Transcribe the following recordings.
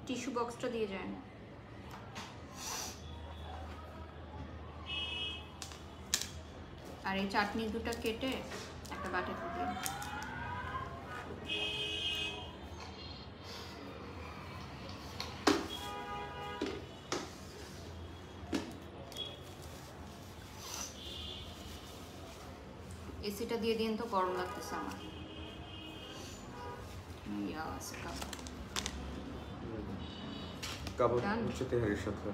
Tissue বক্সটা দিয়ে যায় না। আর এই চাটনি দুটো কেটে একটা বাটিতে দিয়ে এসিটা দিয়ে দিন তো, গরম লাগতেছে আমার। কাবাব হচ্ছে তেহারির সাথে।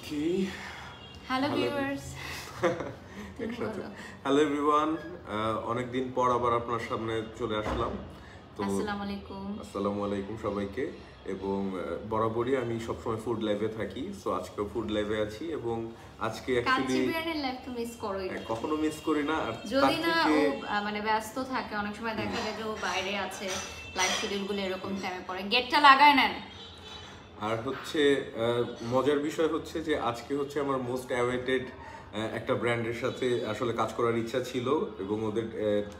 কি হ্যালো ভিউয়ার্স, হ্যালো এভরিওয়ান, অনেকদিন পর আবার আপনার সামনে চলে আসলাম। তো আসসালামু আলাইকুম সবাইকে। এবং বরাবরই আমি সবসময় ফুড লাইভে থাকি, সো আজকেও ফুড লাইভে আছি। এবং আজকে অ্যাকচুয়ালি লাইভ তো মিস করোই না, কখনো মিস করি না। আর যদি না ও মানে ব্যস্ত থাকে, অনেক সময় দেখা যায় যে ও বাইরে আছে, লাইভ শিডিউলগুলো এরকম টাইমে পড়ে, গেটটা লাগায় নেন। আর হচ্ছে মজার বিষয় হচ্ছে যে আজকে হচ্ছে আমার মোস্ট অ্যাওয়েটেড একটা ব্র্যান্ডের সাথে আসলে কাজ করার ইচ্ছা ছিল এবং ওদের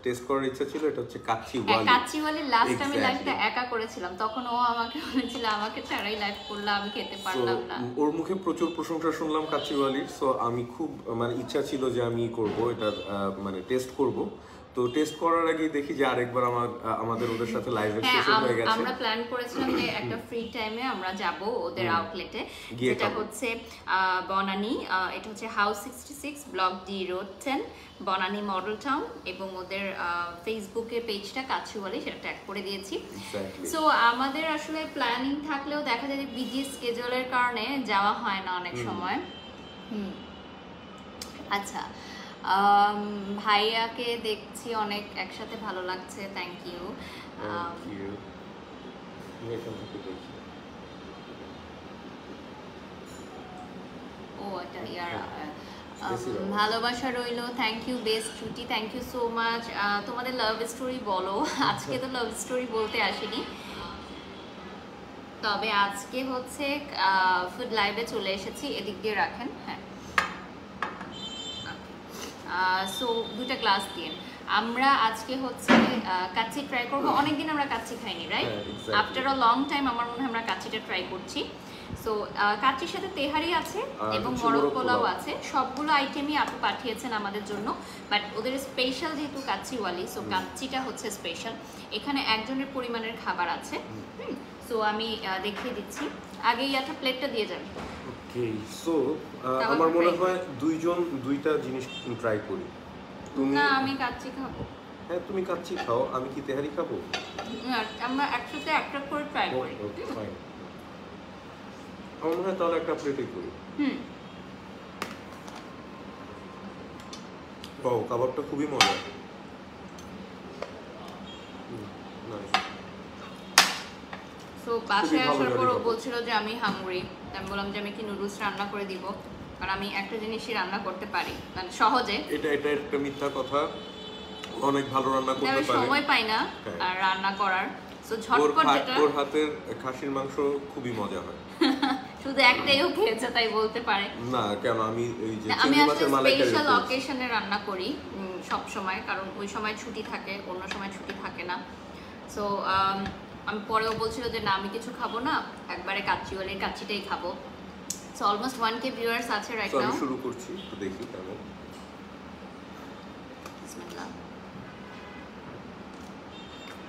টেস্ট করার ইচ্ছা ছিল। এটা হচ্ছে কাচ্চিওয়ালি। কাচ্চিওয়ালি লাস্ট আমি লাইভটা একা করেছিলাম, তখন ও আমাকে বলেছিল আমাকে ছাড়াই লাইভ করলে আমি খেতে পারলাম না। ওর মুখে প্রচুর প্রশংসা শুনলাম কাচ্চিওয়ালির, সো আমি খুব মানে ইচ্ছা ছিল যে আমি করব এটা, মানে টেস্ট করব। তো টেস্ট করার আগে দেখি যে আরেকবার আমাদের ওদের সাথে লাইভ সেশন হয়ে গেছে। আমরা প্ল্যান করেছিলাম যে একটা ফ্রি টাইমে আমরা যাব ওদের আউটলেটে, যেটা হচ্ছে বনানী। এটা হচ্ছে house 66 block D road 10, Banani model town. এবং ওদের ফেসবুকের পেজটা কাচ্চিওয়ালি, সেটা ট্যাগ করে দিয়েছি। সো আমাদের আসলে প্ল্যানিং থাকলেও দেখা যায় যে বিজি স্কেজুলের কারণে যাওয়া হয় না অনেক সময়। আচ্ছা, ভাইয়াকে দেখছি অনেক একসাথে, ভালো লাগছে, থ্যাংক ইউ। ও এটা ইয়ার ভালোবাসা রইলো, থ্যাংক ইউ বেস্ট ছুটি, থ্যাংক ইউ সো মাচ। তোমাদের লাভ স্টোরি বলো। আজকে তো লাভ স্টোরি বলতে আসিনি, তবে আজকে হচ্ছে ফুড লাইভে চলে এসেছি। এদিক দিয়ে রাখেন। হ্যাঁ, সো দুটা গ্লাস দিয়ে আমরা আজকে হচ্ছে কাচ্চি ট্রাই করবো। অনেকদিন আমরা কাচ্চি খাইনি, right? After a long time আমার মনে হয় আমরা কাচ্চিটা ট্রাই করছি। সো কাচ্চির সাথে তেহারি আছে এবং মোরগ পোলাও আছে, সবগুলো আইটেমই আপু পাঠিয়েছেন আমাদের জন্য। বাট ওদের স্পেশাল যেহেতু কাচ্চিওয়ালি, সো কাচ্চিটা হচ্ছে স্পেশাল। এখানে একজনের পরিমাণের খাবার আছে। সো আমি দেখিয়ে দিচ্ছি, আগে একটা প্লেটটা দিয়ে যান। ওকে, সো আমার মনে হয় দুইজন দুইটা জিনিস ট্রাই করি। তুমি না, আমি কাচ্চি খাবো। হ্যাঁ, তুমি কাচ্চি খাও, আমি কি তেহারি খাবো? আমরা একসাথে একটা করে ট্রাই করি। আমার মনে হয় তাহলে একটা প্লেটই করি। ও, কাবাবটা খুবই মজা। সো বাসায় আসার পর ও বলছিল যে আমি হাংরি, আমি বললাম যে আমি কি নুডলস রান্না করে দিব, আর আমি একটা জিনিসই রান্না করতে পারি, মানে সহজে। এটা একটা মিথ্যা কথা, অনেক ভালো রান্না করতে পারে। সময় পাই না আর রান্না করার, সো ঝটপট যেটা। ওর হাতের খাসির মাংস খুবই মজা হয়। শুধু একটাইও খেয়েছে তাই বলতে পারে না, কেন আমি এই যে আমি আসলে স্পেশাল অকেশনে রান্না করি সব সময়, কারণ ওই সময় ছুটি থাকে, অন্য সময় ছুটি থাকে না। সো আমি পরেও বলছিল যে না আমি কিছু খাবো না, একবারে কাচ্চিওয়ালির কাচ্চিটাই খাবো। সো অলমোস্ট 1K ভিউয়ার্স আছে রাইট নাও। আমি শুরু করছি, তো দেখি কেমন। বিসমিল্লাহ।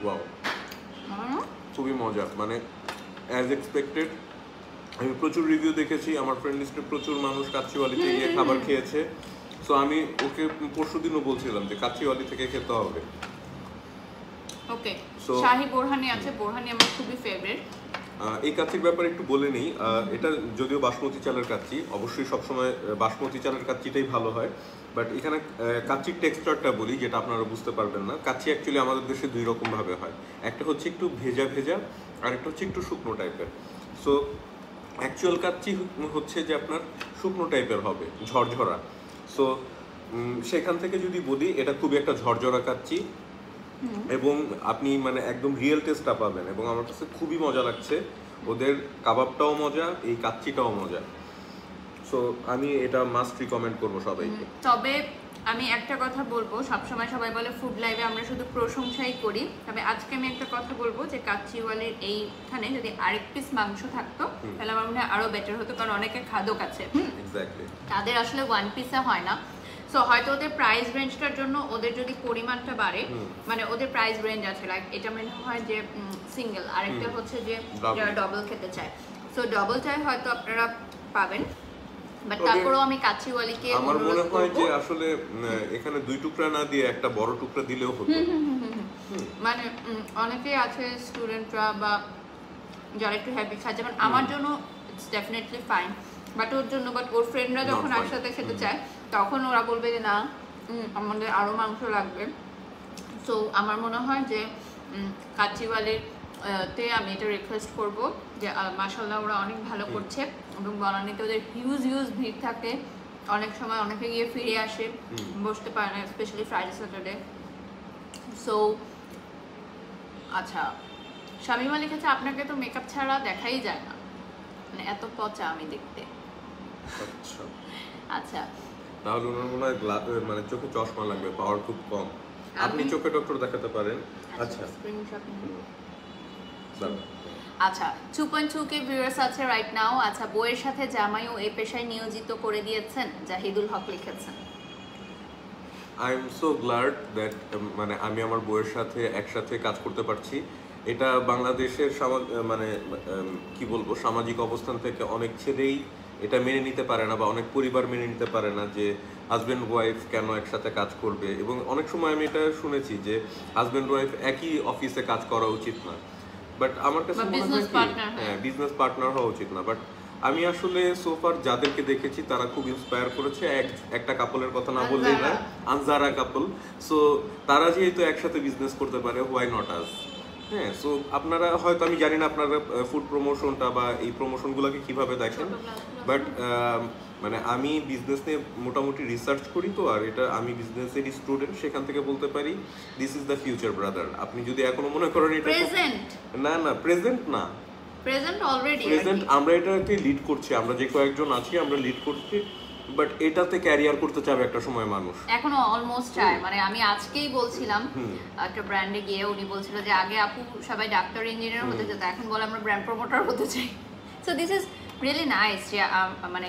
ওয়াও, খুবই মজা, মানে অ্যাজ এক্সপেক্টেড। আমি প্রচুর রিভিউ দেখেছি, আমার ফ্রেন্ড লিস্টে প্রচুর মানুষ কাচ্চিওয়ালিতে গিয়ে খাবার খেয়েছে। সো আমি ওকে পরশুদিনও বলছিলাম যে কাচ্চিওয়ালি থেকে খেতে হবে। ওকে, শাহী বোরহানি আছে, বোরহানি আমার খুবই ফেভারিট। এই কাচ্চির ব্যাপারে একটু বলে নেই, এটা যদিও বাসমতি চালের কাচ্চি, অবশ্যই সবসময় বাসমতি চালের কাচ্চিটাই ভালো হয়। বাট এখানে কাচ্চির টেক্সচারটা বলি, যেটা আপনারা বুঝতে পারবেন না। কাচ্চি অ্যাকচুয়ালি আমাদের দেশে দুই রকমভাবে হয়, একটা হচ্ছে একটু ভেজা ভেজা, আর একটা হচ্ছে একটু শুকনো টাইপের। সো অ্যাকচুয়াল কাচ্চি হচ্ছে যে আপনার শুকনো টাইপের হবে, ঝরঝরা। সো সেখান থেকে যদি বলি, এটা খুবই একটা ঝরঝরা কাচ্চি এবং আপনি মানে একদম রিয়েল টেস্টটা পাবেন। এবং আমার কাছে খুবই মজা লাগছে, ওদের কাবাবটাও মজা, এই কাচ্চিটাও মজা। সো আমি এটা মাস্ট রিকমেন্ড করবো সবাইকে। তবে আমি একটা কথা বলবো, সবসময় সবাই বলে ফুড লাইভে আমরা শুধু প্রশংসাই করি, তবে আজকে আমি একটা কথা বলবো যে কাচ্চিওয়ালির এইখানে যদি আরেক পিস মাংস থাকতো তাহলে আমার মনে হয় আরো বেটার হতো, কারণ অনেকে খাদক আছে তাদের আসলে ওয়ান পিসে হয় না। সো হয়তো ওদের প্রাইস রেঞ্জটার জন্য ওদের যদি পরিমাণটা বাড়ে, মানে ওদের প্রাইস রেঞ্জ আছে, লাইক এটা মনে হয় যে সিঙ্গেল, আরেকটা হচ্ছে যে যারা ডবল খেতে চায়, সো ডবলটাই হয়তো আপনারা পাবেন। বাট তারপরেও আমি কাচ্চিওয়ালিকে আমার মনে হয় যে আসলে এখানে 2 টুকরা না দিয়ে একটা বড় টুকরা দিলেও হতো। মানে অনেকেই আছে স্টুডেন্টরা বা যারা একটু হ্যাপি খায়, যেমন আমার জন্য ইটস ডেফিনেটলি ফাইন, বাট ওর জন্য, বাট ওর ফ্রেন্ডরা যখন একসাথে খেতে চায় তখন ওরা বলবে যে না আমাদের আরো মাংস লাগবে। সো আমার মনে হয় যে কাচ্চিওয়ালির তে আমি এটা রিকোয়েস্ট করব যে মাশাআল্লাহ ওরা অনেক ভালো করছে, এবং বনানীতে ওদের হিউজ ভিড় থাকে, অনেক সময় অনেকে গিয়ে ফিরে আসে, বসতে পারে না, স্পেশালি ফ্রাইডে স্যাটারডে। সো আচ্ছা, শামীম আলী লিখেছে আপনাকে তো মেকআপ ছাড়া দেখাই যায় না, মানে এত পচা আমি দেখতে। আচ্ছা তাহলে ওনার মনে হয় মানে চোখে চশমা লাগবে, পাওয়ার খুব কম, আপনি চোখে ডক্টর দেখাতে পারেন। আচ্ছা স্ক্রিনশট আচ্ছা 2.2k ভিউয়ার্স আছে রাইট নাও। আচ্ছা বইয়ের সাথে জামাইও এই পেশায় নিয়োজিত করে দিয়েছেন, জাহিদুল হক লিখেছেন। I am so glad that মানে আমি আমার বইয়ের সাথে একসাথে কাজ করতে পারছি। এটা বাংলাদেশের মানে কি বলবো, সামাজিক অবস্থান থেকে অনেক ছেলেই এটা মেনে নিতে পারে না, বা অনেক পরিবার মেনে নিতে পারে না যে হাজব্যান্ড ওয়াইফ কেন একসাথে কাজ করবে। এবং অনেক সময় আমি এটা শুনেছি যে হাজব্যান্ড ওয়াইফ একই অফিসে কাজ করা উচিত না, বাট আমার কাছে মনে হয় হ্যাঁ বিজনেস পার্টনার হওয়া উচিত না। বাট আমি আসলে সোফার যাদেরকে দেখেছি তারা খুব ইন্সপায়ার করেছে। একটা কাপলের কথা না বললেই না, আনজারা কাপল। সো তারা যেহেতু একসাথে বিজনেস করতে পারে, হোয়াই নট আস। হ্যাঁ, সো আপনারা হয়তো, আমি জানি না আপনারা ফুড প্রমোশনটা বা এই প্রমোশনগুলোকে কিভাবে দেখেন, বাট মানে আমি বিজনেস নিয়ে মোটামুটি রিসার্চ করি তো, আর এটা আমি বিজনেসেরই স্টুডেন্ট, সেখান থেকে বলতে পারি this is the future brother. আপনি যদি এখনো মনে করেন এটা না প্রেজেন্ট না, প্রেজেন্ট আমরা এটাকে লিড করছি, আমরা যে কয়েকজন আছি আমরা লিড করছি, বাট এটাতে ক্যারিয়ার করতে চাবে একটা সময় মানুষ, এখনো অলমোস্ট চায়। মানে আমি আজকেই বলছিলাম একটা ব্র্যান্ডে গিয়ে, উনি বলছিল যে আগে আপু সবাই ডাক্তার ইঞ্জিনিয়ার হতে যেত, এখন বলে আমরা ব্র্যান্ড প্রমোটার হতে চাই। So this is really nice যে মানে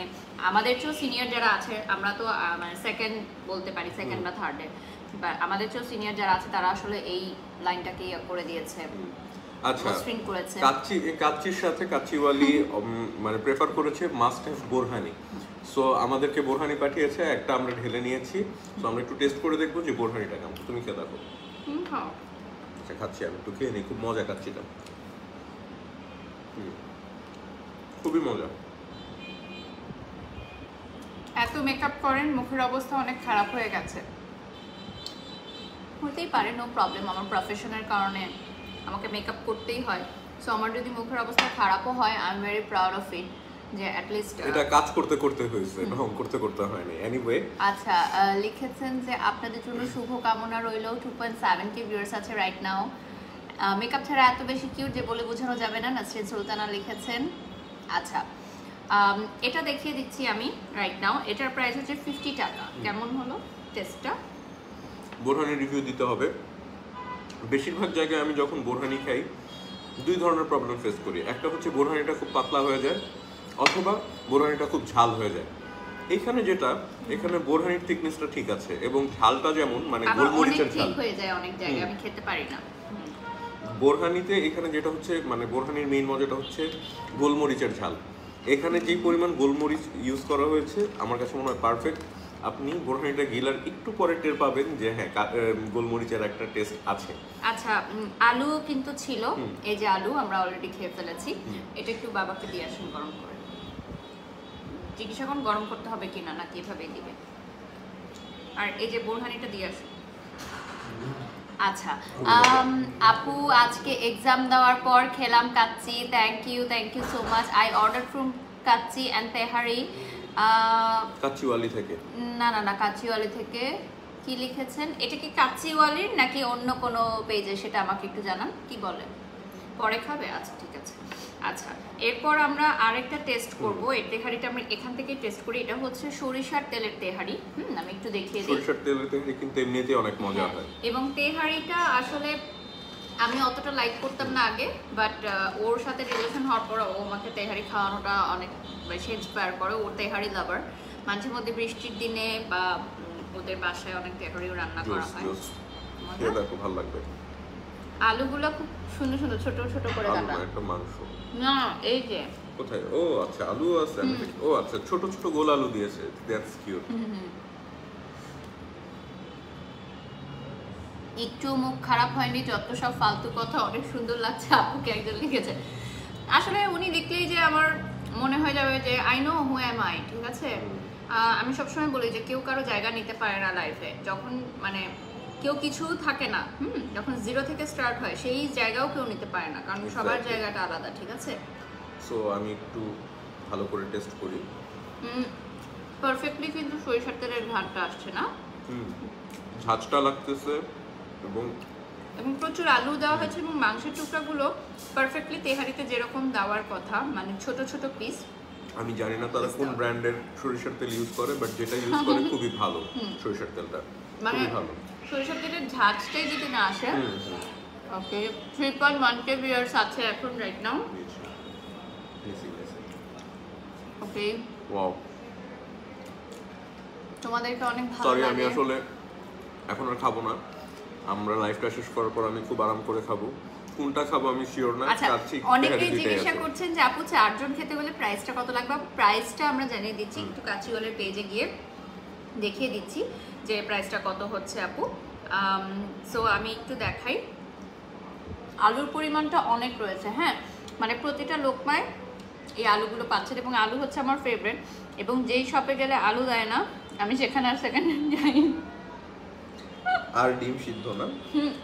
আমাদের চেয়েও সিনিয়র যারা আছে, আমরা তো মানে সেকেন্ড বলতে পারি, সেকেন্ড বা থার্ডে, বা আমাদের চেয়েও সিনিয়র যারা আছে তারা আসলে এই লাইনটাকে করে দিয়েছে। আচ্ছা, কাচ্চির সাথে কাচ্চিওয়ালি মানে প্রেফার করেছে মাস্ট হ্যাভ বোরহানি। সো আমাদেরকে বোরহানি পাঠিয়েছে, একটা আমরা ঢেলে নিয়েছি। সো আমরা একটু টেস্ট করে দেখবো যে বোরহানিটা কেমন। তুমি খেয়ে দেখো। আচ্ছা খাচ্ছি, আমি একটু খেয়ে নিই, খুব মজা কাচ্চিটা, খুবই মজা। এত মেকআপ করেন, মুখের অবস্থা অনেক খারাপ হয়ে গেছে। হতেই পারে, নো প্রবলেম, আমার প্রফেশনের কারণে আমাকে মেকআপ করতেই হয়। সো আমার যদি মুখের অবস্থা খারাপও হয়, I am very proud of it, যে অ্যাট লিস্ট এটা কাজ করতে করতে হয়েছে, ঢং করতে করতে হয়নি। এনিওয়ে আচ্ছা লিখেছেন যে আপনাদের জন্য শুভ কামনা রইল। 2.7k ভিউয়ার্স আছে রাইট নাও। মেকআপ ছাড়া এত বেশি কিউট যে বলে বোঝানো যাবে না, নাসরিন সুলতানা লিখেছেন। আচ্ছা এটা দেখিয়ে দিচ্ছি আমি রাইট নাও। এটার প্রাইস হচ্ছে 50 টাকা। কেমন হলো টেস্টটা? বোরহানি রিভিউ দিতে হবে। বেশিরভাগ জায়গায় আমি যখন বোরহানি খাই 2 ধরনের প্রবলেম ফেস করি। একটা হচ্ছে বোরহানিটা খুব পাতলা হয়ে যায়, অথবা বোরহানিটা খুব ঝাল হয়ে যায়। এখানে যেটা, এখানে বোরহানির থিকনেসটা ঠিক আছে, এবং ঝালটা যেমন মানে গোলমরিচের ঝাল হয়ে যায় অনেক জায়গায়, আমি খেতে পারি না। বোরহানিতে এখানে যেটা হচ্ছে, মানে বোরহানির মেইন মজাটা হচ্ছে গোলমরিচের ঝাল। এখানে যে পরিমাণ গোলমরিচ ইউজ করা হয়েছে আমার কাছে মনে হয় পারফেক্ট। আপনি বোরহানিটা গিলার একটু পরে টের পাবেন যে হ্যাঁ গোলমরিচের একটা টেস্ট আছে। আচ্ছা আলু কিন্তু ছিল, এই যে আলু আমরা অলরেডি খেয়ে ফেলেছি। এটা একটু বাবাকে দিয়ে আসুন গরম করে। জিজ্ঞাসা করুন গরম করতে হবে কিনা, না কিভাবে দিবে। আর এই যে বোরহানিটা দিয়ে আসুন। আচ্ছা আপু আজকে এক্সাম দেওয়ার পর খেলাম kacchi. Thank you so much. I order from kacchi and tehari. Kacchiwali থেকে না কাচ্চিওয়ালি থেকে। কি লিখেছেন? এটা কি কাচ্চিওয়ালির নাকি অন্য কোনো পেজে, সেটা আমাকে একটু জানান। কি বলেন? পরে খাবে? আচ্ছা ঠিক আছে। আচ্ছা, এরপর আমরা আরেকটা টেস্ট করব। এই তেহারিটা আমরা এখান থেকে টেস্ট করি। এটা হচ্ছে সরিষার তেলের তেহারি। আমি একটু দেখিয়ে দিই। সরিষার তেলের তেহারি কিন্তু এমনিতেই অনেক মজা হয়। এবং তেহারিটা আসলে আমি অতটা লাইক করতাম না আগে, বাট ওর সাথে রিলেশন হওয়ার পর ও আমাকে তেহারি খাওয়ানোটা অনেক বেশি ইন্সপায়ার করে। ওর তেহারি লাভার। মাঝে মধ্যে বৃষ্টির দিনে বা ওদের বাসায় অনেক তেহারিও রান্না করা হয়। এটা খুব ভালো লাগবে। আলুগুলো খুব সুন্দর সুন্দর ছোট ছোট করে কাটা। আলু একটা মাংস না, এই যে কোথায়? ও আচ্ছা, আলু আছে। ও আচ্ছা, ছোট ছোট গোল আলু দিয়েছে। That's cute. একটু মুখ খারাপ হয়নি, যত সব ফালতু কথা। অনেক সুন্দর লাগছে। আপুকে একজন লিখেছে, আসলে উনি দেখলেই যে আমার মনে হয়ে যাবে যে I know who am I. ঠিক আছে, আমি সবসময় বলি যে কেউ কারো জায়গা নিতে পারে না লাইফে। যখন মানে কেউ কিছু থাকে না, যখন জিরো থেকে স্টার্ট হয়, সেই জায়গাও কেউ নিতে পারে না, কারণ সবার জায়গাটা আলাদা। ঠিক আছে, সো আমি একটু ভালো করে টেস্ট করি। পারফেক্টলি কিন্তু সরিষার তেলের ঝাঁজটা আসছে না? ঝাঁজটা লাগতেছে এবং প্রচুর আলু দেওয়া হয়েছে এবং মাংসের টুকরাগুলো পারফেক্টলি তেহারিতে যেরকম দেওয়ার কথা, মানে ছোট ছোট পিস। আমি জানি না তারা কোন ব্র্যান্ডের সরিষার তেল ইউজ করে, বাট যেটা ইউজ করে খুবই ভালো। সরিষার তেলটা মানে খুবই ভালো। সরিষার তেলের ঝাঁজটাই যদি না আসে। ওকে, 3.1K ভিউয়ার্স আছে এখন রাইট নাও। ওকে, ওয়াও, তোমাদেরকে অনেক ভালো সরি লাগে। আমি আসলে এখন আর খাবো না। আমরা লাইফটা শেষ করার পর আমি খুব আরাম করে খাবো। কোনটা খাবো আমি শিওর না। আচ্ছা, অনেকেই জিজ্ঞাসা করছেন যে আপু 4 জন খেতে হলে প্রাইসটা কত লাগবে? প্রাইসটা আমরা জানিয়ে দিচ্ছি, একটু কাচিওয়ালের পেজে গিয়ে দেখিয়ে দিচ্ছি যে প্রাইসটা কত হচ্ছে আপু। সো আমি একটু দেখাই। আলুর পরিমাণটা অনেক রয়েছে। হ্যাঁ, মানে প্রতিটা লোকমায় এই আলুগুলো পাচ্ছেন, এবং আলু হচ্ছে আমার ফেভারিট। এবং যেই শপে গেলে আলু দেয় না, আমি সেখানে আর সেকেন্ড হ্যান্ড যাই। আর ডিম সিদ্ধ না?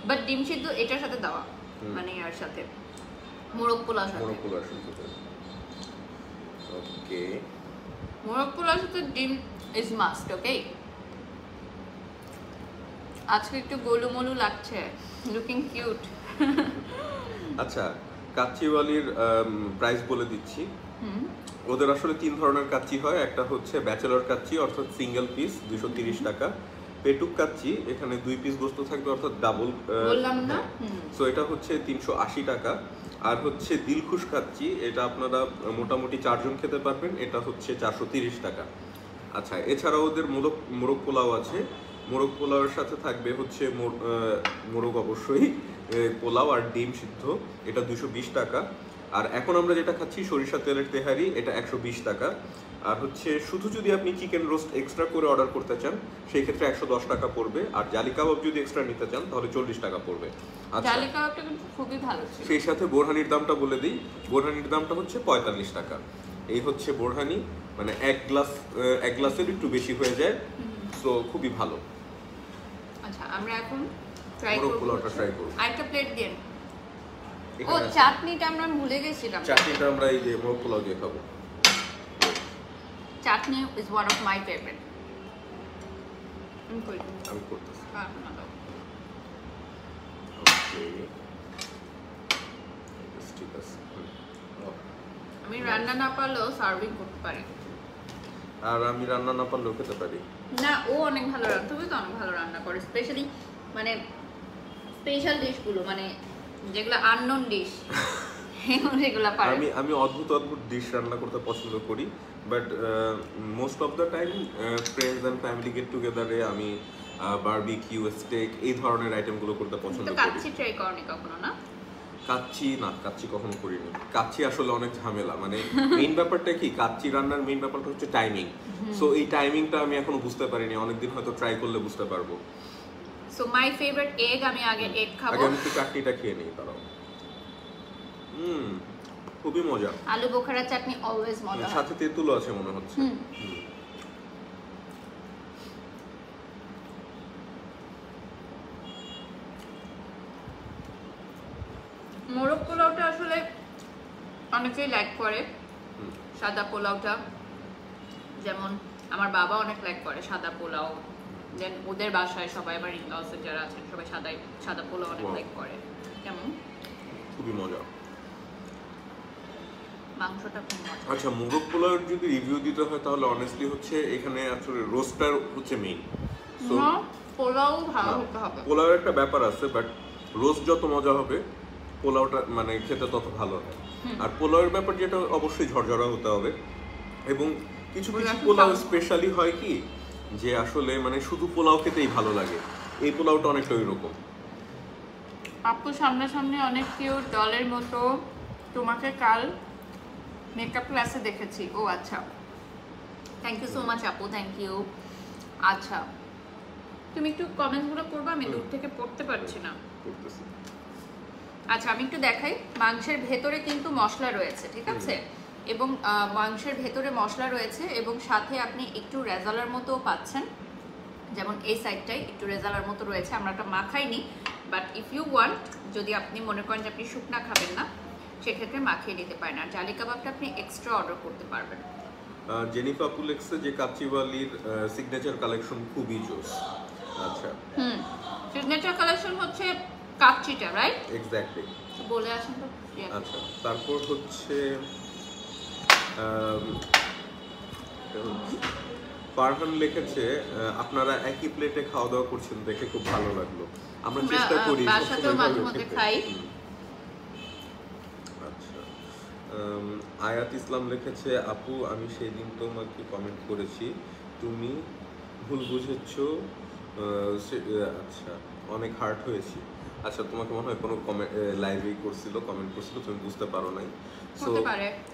বাট ডিম সিদ্ধ এটার সাথে দেওয়া, মানে এর সাথে মোরগ পোলাওর সাথে। মোরগ পোলাওর সাথে। ওকে, মোরগ পোলাওর সাথে ডিম ইজ মাস্ট। ওকে, আজকে একটু গোলুমলু লাগছে, লুকিং কিউট। আচ্ছা, কাচ্চিওয়ালির প্রাইস বলে দিচ্ছি। ওদের আসলে 3 ধরনের কাচ্চি হয়। একটা হচ্ছে ব্যাচেলর কাচ্চি, অর্থাৎ সিঙ্গেল পিস 230 টাকা। পেটুক কাচ্চি, এখানে 2 পিস গোস্ত থাকবে, অর্থাৎ ডাবল। বললাম না? সো এটা হচ্ছে 380 টাকা। আর হচ্ছে দিলখুশ কাচ্চি, এটা আপনারা মোটামুটি 4 জন খেতে পারবেন, এটা হচ্ছে 430 টাকা। আচ্ছা, এছাড়াও ওদের মোরগ পোলাও আছে। মোরগ পোলাওয়ের সাথে থাকবে হচ্ছে মোরগ অবশ্যই, পোলাও আর ডিম সিদ্ধ, এটা 220 টাকা। আর এখন আমরা যেটা খাচ্ছি সরিষা তেলের তেহারি, এটা 120 টাকা। আর হচ্ছে শুধু যদি আপনি চিকেন রোস্ট এক্সট্রা করে অর্ডার করতে চান, সেই ক্ষেত্রে 110 টাকা পড়বে। আর জালি কাবাব যদি এক্সট্রা নিতে চান তাহলে 40 টাকা পড়বে। আচ্ছা, জালি কাবাবটা কিন্তু খুবই ভালো ছিল। সেই সাথে বোরহানির দামটা বলে দিই। বোরহানির দামটা হচ্ছে 45 টাকা। এই হচ্ছে বোরহানি, মানে এক গ্লাসের একটু বেশি হয়ে যায়। সো খুবই ভালো। আচ্ছা, আমরা এখন ট্রাই করব। পোলাওটা ট্রাই করব। আরেকটা প্লেট দেন। ও, চাটনিটা আমরা ভুলে গেছিলাম। চাটনিটা আমরা এই যে মোরগ পোলাও দিয়ে খাবো। Chutney is one of my favourite. আমি করতেছি। ঠিক আছে। আমি রান্না না পারলেও সার্ভিং করতে পারি। আর আমি রান্না না পারলেও খেতে পারি। না, ও অনেক ভালো রান্না, তুমি তো অনেক ভালো রান্না করো, স্পেশালি মানে স্পেশাল ডিশগুলো, মানে যেগুলো আননোন ডিশ, সেগুলো পারো। আমি অদ্ভুত ডিশ রান্না করতে পছন্দ করি, but most of the time friends and family get টুগেদারে আমি বারবিকিউ, স্টেক এই ধরনের আইটেমগুলো করতে পছন্দ করি। কাচ্চি ট্রাই করনি কখনো? না, কাচ্চি কখনো করিনি। কাচ্চি আসলে অনেক ঝামেলা। মানে মেইন ব্যাপারটা কি, কাচ্চি রান্নার মেইন ব্যাপারটা হচ্ছে টাইমিং। সো এই টাইমিংটা আমি এখনো বুঝতে পারিনি। অনেকদিন হয়তো ট্রাই করলে বুঝতে পারবো। সো মাই ফেভারিট এগ, আমি আগে এগ খাবো। আগে আমি একটু চাটনিটা খেয়ে নিই তারাও। খুবই মজা। আলু বোখারা চাটনি অলওয়েজ মজা। সাথে তেঁতুলও আছে মনে হচ্ছে। মোরগ পোলাওটা আসলে অনেকেই লাইক করে, সাদা পোলাওটা, যেমন আমার বাবা অনেক লাইক করে সাদা পোলাও। দেন ওদের বাসায় সবাই, আমার ইনলসে যারা আছেন সবাই সাদা পোলাও অনেক লাইক করে। কেমন? খুবই মজা। মাংসটা খুব মজা। আচ্ছা, মোরগ পোলাওয়ের যদি রিভিউ দিতে হয় তাহলে অনেস্টলি হচ্ছে এখানে আসলে রোস্টার হচ্ছে মেইন। সো পোলাও ভালো হতে হবে। পোলাওয়ের একটা ব্যাপার আছে, বাট রোস্ট যত মজা হবে পোলাওটা মানে খেতে তত ভালো হয়। আর পোলাওয়ের ব্যাপার যেটা অবশ্যই ঝরঝরা হতে হবে, এবং কিছু কিছু পোলাও স্পেশালি হয় কি যে আসলে মানে শুধু পোলাও খেতেই ভালো লাগে, এই পোলাওটা অনেকটা ওই রকম। আপু সামনাসামনি অনেক কিউট ডলের মতো, তোমাকে কাল মেকআপ ক্লাসে দেখেছি। ও আচ্ছা, থ্যাংক ইউ সো মাচ আপু, থ্যাংক ইউ। আচ্ছা, তুমি একটু কমেন্টসগুলো করবে, আমি দূর থেকে পড়তে পারছি না। আচ্ছা, আমি একটু দেখাই। মাংসের ভেতরে কিন্তু মশলা রয়েছে, ঠিক আছে, এবং মাংসের ভেতরে মশলা রয়েছে এবং সাথে আপনি একটু রেজালার মতো পাচ্ছেন, যেমন এই সাইডটাই একটু রেজালার মতো রয়েছে। আমরা একটা মাখাইনি, বাট ইফ ইউ ওয়ান্ট, যদি আপনি মনে করেন যে আপনি শুকনা খাবেন না, সেক্ষেত্রে মাখিয়ে নিতে পারেন। আর জালি কাবাবটা আপনি এক্সট্রা অর্ডার করতে পারবেন। জেনিফা আপু লেখছে যে কাচিওয়ালির সিগনেচার কালেকশন খুবই জোস। আচ্ছা, সিগনেচার কালেকশন হচ্ছে কাচ্চিটা, রাইট? এক্স্যাক্টলি, বলে আসেন তো। আচ্ছা, তারপর হচ্ছে ফারহান লিখেছে আপনারা একই প্লেটে খাওয়া দাওয়া করছেন দেখে খুব ভালো লাগলো। আমরা চেষ্টা করি বাসাতেও মাঝে মধ্যে খাই। আচ্ছা, আয়াত ইসলাম লিখেছে আপু আমি সেই দিন তোমাকে কমেন্ট করেছি, তুমি ভুল বুঝেছো। আচ্ছা, অনেক হার্ট হয়েছি। আচ্ছা, তোমাকে মনে হয় কোনো লাইভেই করছিল, কমেন্ট করছিল, তুমি বুঝতে পারো নাই। সো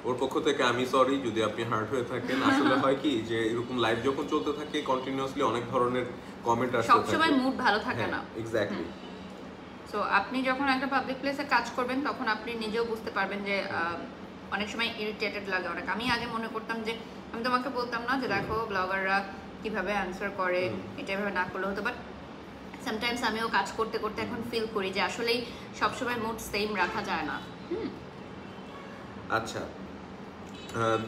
ওর পক্ষ থেকে আমি সরি যদি আপনি হার্ট হয়ে থাকেন। আসলে হয় কি যে এরকম লাইভ যখন চলতে থাকে কন্টিনিউয়াসলি অনেক ধরনের কমেন্ট আসতে থাকে, সবসময় মুড ভালো থাকে না। এক্স্যাক্টলি। সো আপনি যখন একটা পাবলিক প্লেসে কাজ করবেন তখন আপনি নিজেও বুঝতে পারবেন যে অনেক সময় ইরিটেটেড লাগে অনেক। আমি আগে মনে করতাম যে, আমি তোমাকে বলতাম না যে দেখো ব্লগাররা কিভাবে অ্যান্সার করে, এটা এভাবে না করলে হতো, বাট সামটাইমস আমিও কাজ করতে করতে এখন ফিল করি যে আসলেই সবসময় মুড সেম রাখা যায় না। আচ্ছা,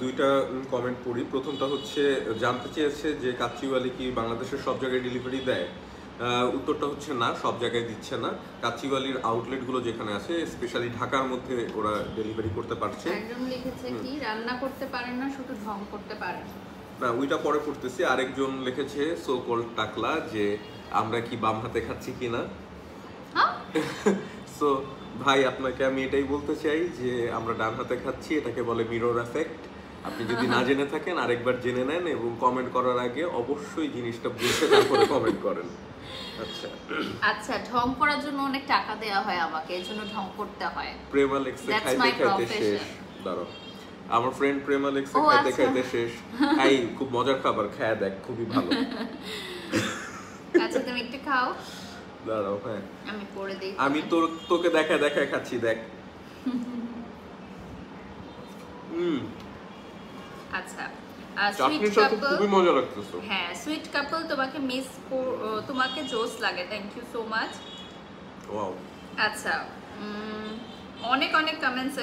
দুইটা কমেন্ট পড়ি। প্রথমটা হচ্ছে জানতে চেয়েছে যে কাচ্চিওয়ালি কি বাংলাদেশের সব জায়গায় ডেলিভারি দেয়? উত্তরটা হচ্ছে না, সব জায়গায় দিচ্ছে না। কাচ্চিওয়ালির আউটলেটগুলো যেখানে আছে, স্পেশালি ঢাকার মধ্যে ওরা ডেলিভারি করতে পারছে। একজন লিখেছে কি রান্না করতে পারেন না, শুধু ঢং করতে পারেন না, ওইটা পরে পড়তেছি। আরেকজন লিখেছে সো কল্ড টাকলা যে আমরা কি বাম হাতে খাচ্ছি কিনা। সো ভাই, আপনাকে আমি এটাই বলতে চাই যে আমরা ডান হাতে খাচ্ছি, এটাকে বলে মিরর এফেক্ট। আপনি যদি না জেনে থাকেন আরেকবার জেনে নেন এবং কমেন্ট করার আগে অবশ্যই জিনিসটা বুঝে তারপরে কমেন্ট করেন। আচ্ছা আচ্ছা, ঢং করার জন্য অনেক টাকা দেওয়া হয় আমাকে, এর জন্য ঢং করতে হয়। প্রেমা লেখছে খাইতে খাইতে শেষ। দাঁড়াও, আমার ফ্রেন্ড প্রেমা লেখছে খাইতে খাইতে শেষ। খাই, খুব মজার খাবার, খায় দেখ, খুবই ভালো। আচ্ছা, তুমি একটু খাও। দাঁড়াও, হ্যাঁ আমি করে দেই। আমি তোকে দেখায় দেখায় খাচ্ছি, দেখ। আচ্ছা, চাটনির সাথে খুবই মজা লাগতেছে। হ্যাঁ, সুইট কাপল তোমাকে জোস লাগে, thank you so much. Wow. আচ্ছা, অনেক অনেক কমেন্টস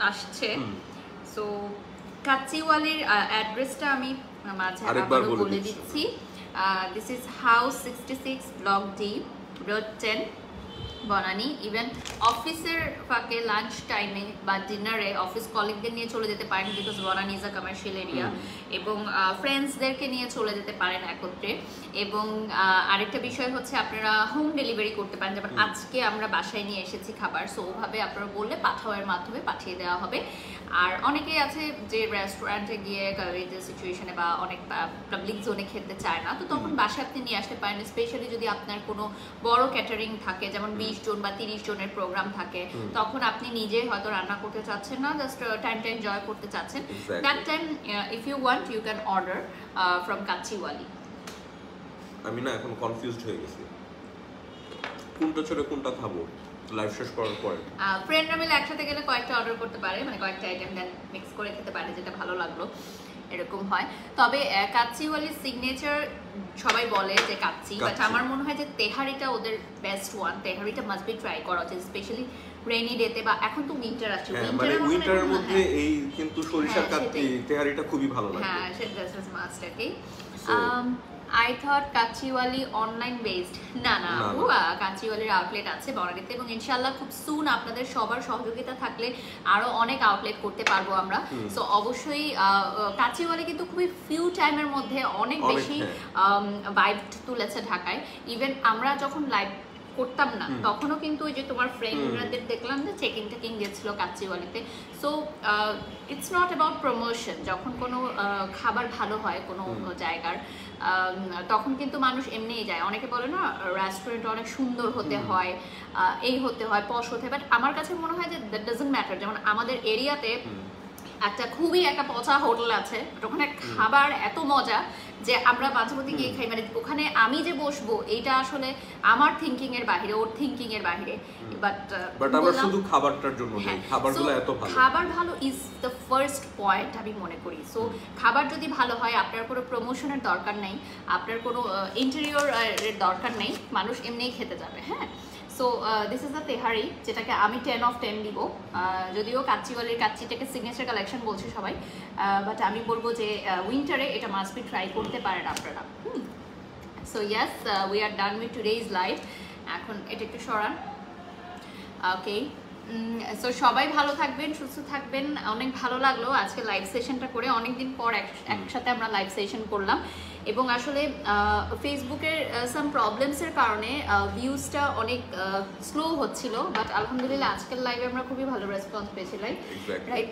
আসছে। সো কাচ্চিওয়ালির অ্যাড্রেসটা আমি মাঝে আবার বলে দিচ্ছি। This is house 66 block D, road 10, Banani. Even অফিসের ফাঁকে লাঞ্চ টাইমে বা ডিনারে অফিস কলিগদের নিয়ে চলে যেতে পারেন, because Banani is a commercial area, এবং ফ্রেন্ডসদেরকে নিয়ে চলে যেতে পারেন একত্রে। এবং আরেকটা বিষয় হচ্ছে আপনারা হোম ডেলিভারি করতে পারেন, যেমন আজকে আমরা বাসায় নিয়ে এসেছি খাবার, সো ওভাবে আপনারা বললে পাঠাওয়ার মাধ্যমে পাঠিয়ে দেওয়া হবে। আর অনেকেই আছে যে রেস্টুরেন্টে গিয়ে যে সিচুয়েশনে বা অনেক পাবলিক জোনে খেতে চায় না, তো তখন বাসায় আপনি নিয়ে আসতে পারেন। স্পেশালি যদি আপনার কোনো বড় ক্যাটারিং থাকে, যেমন 20 জন বা 30 জনের প্রোগ্রাম থাকে, তখন আপনি নিজে হয়তো রান্না করতে চাচ্ছেন না, জাস্ট টাইমটা এনজয় করতে চাচ্ছেন, that time if you want you can order from Kacchiwali. আমি না এখন কনফিউজড হয়ে গেছি, কোনটা ছেড়ে কোনটা খাবো লাইভ শেষ করার পরে। ফ্রেন্ডরা মিলে একসাথে গেলে কয়েকটা অর্ডার করতে পারে, মানে কয়েকটা আইটেম দেন মিক্স করে খেতে পারে, যেটা ভালো লাগলো, এরকম হয়। তবে কাচ্চিওয়ালির সিগনেচার সবাই বলে যে কাচ্চি, বাট আমার মনে হয় যে তেহারিটা ওদের বেস্ট ওয়ান। তেহারিটা মাস্ট বি ট্রাই করা উচিত, স্পেশালি রেইনি ডেতে, বা এখন তো উইন্টার আছে, উইন্টারের মধ্যে এই কিন্তু সরিষার কাচ্চি তেহারিটা খুবই ভালো লাগে। হ্যাঁ, সেটা মাস্ট আর কি। I thought Kacchiwali online based. না না না, আপু, কাচিওয়ালির আউটলেট আছে বনানীতে এবং ইনশাআল্লাহ খুব সুন আপনাদের সবার সহযোগিতা থাকলে আরো অনেক আউটলেট করতে পারবো আমরা। সো অবশ্যই কাচিওয়ালি কিন্তু খুবই ফিউ টাইমের মধ্যে অনেক বেশি ভাইব তুলেছে ঢাকায়। ইভেন আমরা যখন লাইভ করতাম না তখনও কিন্তু ওই যে তোমার ফ্রেন্ডদের দেখলাম যে চেকিং টেকিং গেছিল কাচিওয়ালিতে। So it's not about promotion. যখন কোনো খাবার ভালো হয় কোনো জায়গার তখন কিন্তু মানুষ এমনিই যায়। অনেকে বলে না রেস্টুরেন্ট অনেক সুন্দর হতে হয়, এই হতে হয়, পশ হতে হয়, বাট আমার কাছে মনে হয় যে দ্যাট ডাজন্ট ম্যাটার। যেমন আমাদের এরিয়াতে একটা খুবই একটা পচা হোটেল আছে, ওখানে খাবার এত মজা যে আমরা মাঝে মধ্যে গিয়ে খাই। মানে ওখানে আমি যে বসবো এটা আসলে আমার থিঙ্কিং এর বাইরে, ওর থিঙ্কিং এর বাইরে। বাট আমরা শুধু খাবারটার জন্য যাই, খাবারগুলো এত ভালো। খাবার ভালো ইজ দ্য ফার্স্ট পয়েন্ট আমি মনে করি। সো খাবার যদি ভালো হয়, আপনার কোনো প্রমোশনের দরকার নেই, আপনার কোনো ইন্টেরিয়র এর দরকার নেই, মানুষ এমনিই খেতে যাবে। হ্যাঁ, সো দিস ইজ দ্য তেহারি, যেটাকে আমি 10 of 10 দিব। যদিও কাচ্চিওয়ালির কাচ্চিটাকে সিগনেচার কালেকশন বলছে সবাই, বাট আমি বলবো যে উইন্টারে এটা মাস্ট বি ট্রাই করতে পারেন আপনারা। So yes, we are done with today's live. এখন এটা একটু সরান। ওকে, সো সবাই ভালো থাকবেন, সুস্থ থাকবেন। অনেক ভালো লাগলো আজকে লাইভ সেশনটা করে, অনেকদিন পর একসাথে আমরা লাইভ সেশন করলাম। এবং আসলে ফেসবুকের সাম প্রবলেমসের কারণে ভিউজটা অনেক স্লো হচ্ছিল, বাট আলহামদুলিল্লাহ আজকের লাইভে আমরা খুবই ভালো রেসপন্স পেয়েছি, রাইট?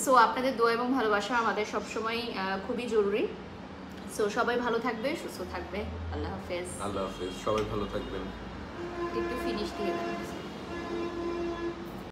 সো আপনাদের দোয়া এবং ভালোবাসা আমাদের সবসময় খুবই জরুরি। সো সবাই ভালো থাকবে, সুস্থ থাকবে। আল্লাহ হাফেজ। আল্লাহ হাফেজ, সবাই ভালো থাকবেন। একটু ফিনিশ দিয়ে দেন।